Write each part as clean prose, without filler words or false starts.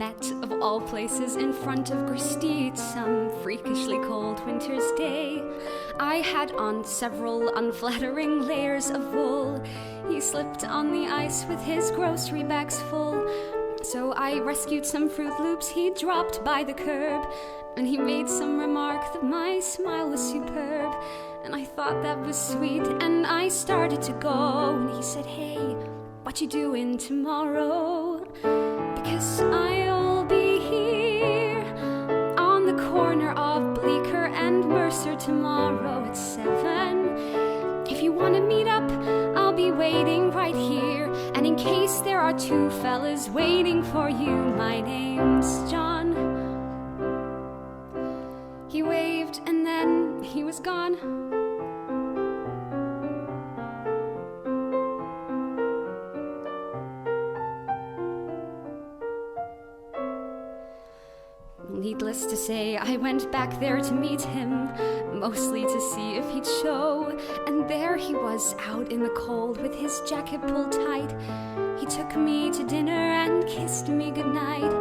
met, of all places, in front of Gristede some freakishly cold winter's day. I had on several unflattering layers of wool. He slipped on the ice with his grocery bags full. So I rescued some Fruit Loops he'd dropped by the curb, and he made some remark that my smile was superb. And I thought that was sweet, and I started to go. And he said, "Hey, what you doing tomorrow? Because I'll be here on the corner of Bleecker and Mercer tomorrow at 7. If you want to meet up, I'll be waiting right here. And in case there are two fellas waiting for you, my name's John." He waved and then he was gone. Needless to say, I went back there to meet him, mostly to see if he'd show. And there he was, out in the cold with his jacket pulled tight. He took me to dinner and kissed me goodnight.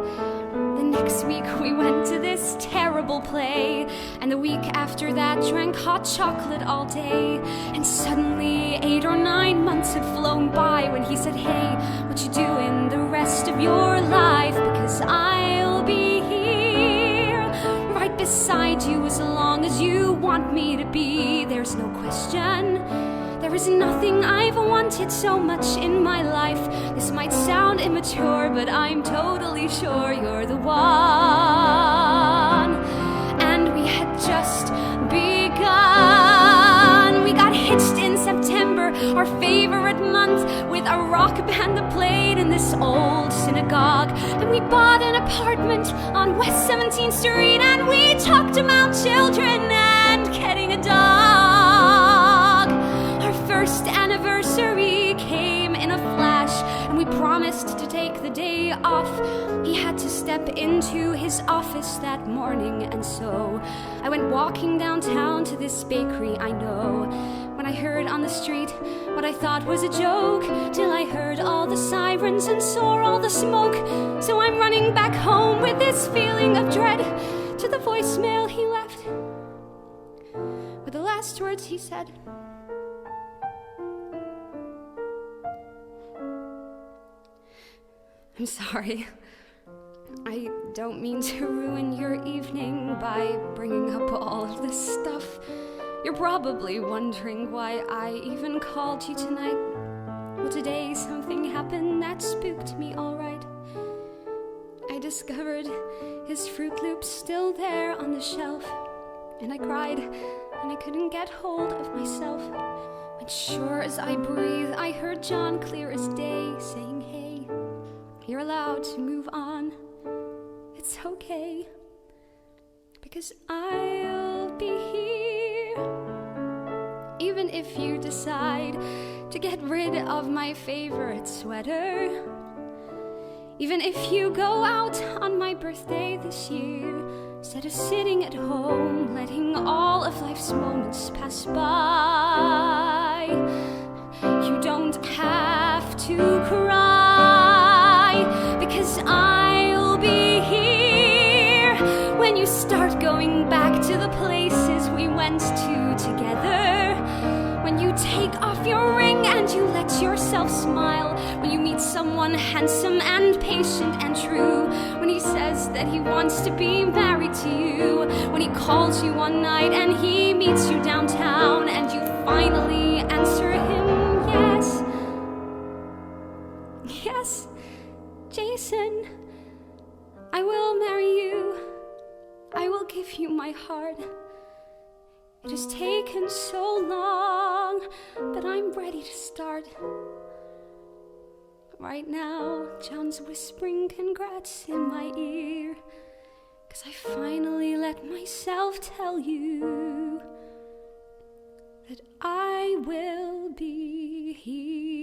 The next week we went to this terrible play, and the week after that drank hot chocolate all day. And suddenly 8 or 9 months had flown by when he said, "Hey, what you doing the rest of your life? Because I'll be here right beside you as long as you want me to be. There's no question. There is nothing I've wanted so much in my life. This might sound immature, but I'm totally sure you're the one." And we had just begun. We got hitched in September, our favorite month, with a rock band that played in this old synagogue. And we bought an apartment on West 17th Street, and we talked about children and getting a dog. Our first anniversary came in a flash, and we promised to take the day off. He had to step into his office that morning, and so I went walking downtown to this bakery I know. When I heard on the street what I thought was a joke, till I heard all the sirens and saw all the smoke. So I'm running back home with this feeling of dread, to the voicemail he left, with the last words he said. "I'm sorry. I don't mean to ruin your evening by bringing up all of this stuff. You're probably wondering why I even called you tonight. Well, today something happened that spooked me all right. I discovered his Fruit Loops still there on the shelf, and I cried, and I couldn't get hold of myself. When sure as I breathe, I heard John clear as day saying, 'Hey, you're allowed to move on. It's okay, because I'll be here. Even if you decide to get rid of my favorite sweater. Even if you go out on my birthday this year, instead of sitting at home, letting all of life's moments pass by. You don't have to cry, because I'll be here when you start going back to the places we went to together. When you take off your ring and you let yourself smile. When you meet someone handsome and patient and true. When he says that he wants to be married to you. When he calls you one night and he meets you downtown, and you finally answer him yes. Yes, Jason, I will marry you. I will give you my heart. It has taken so long, but I'm ready to start. Right now, John's whispering congrats in my ear, 'cause I finally let myself tell you that I will be here.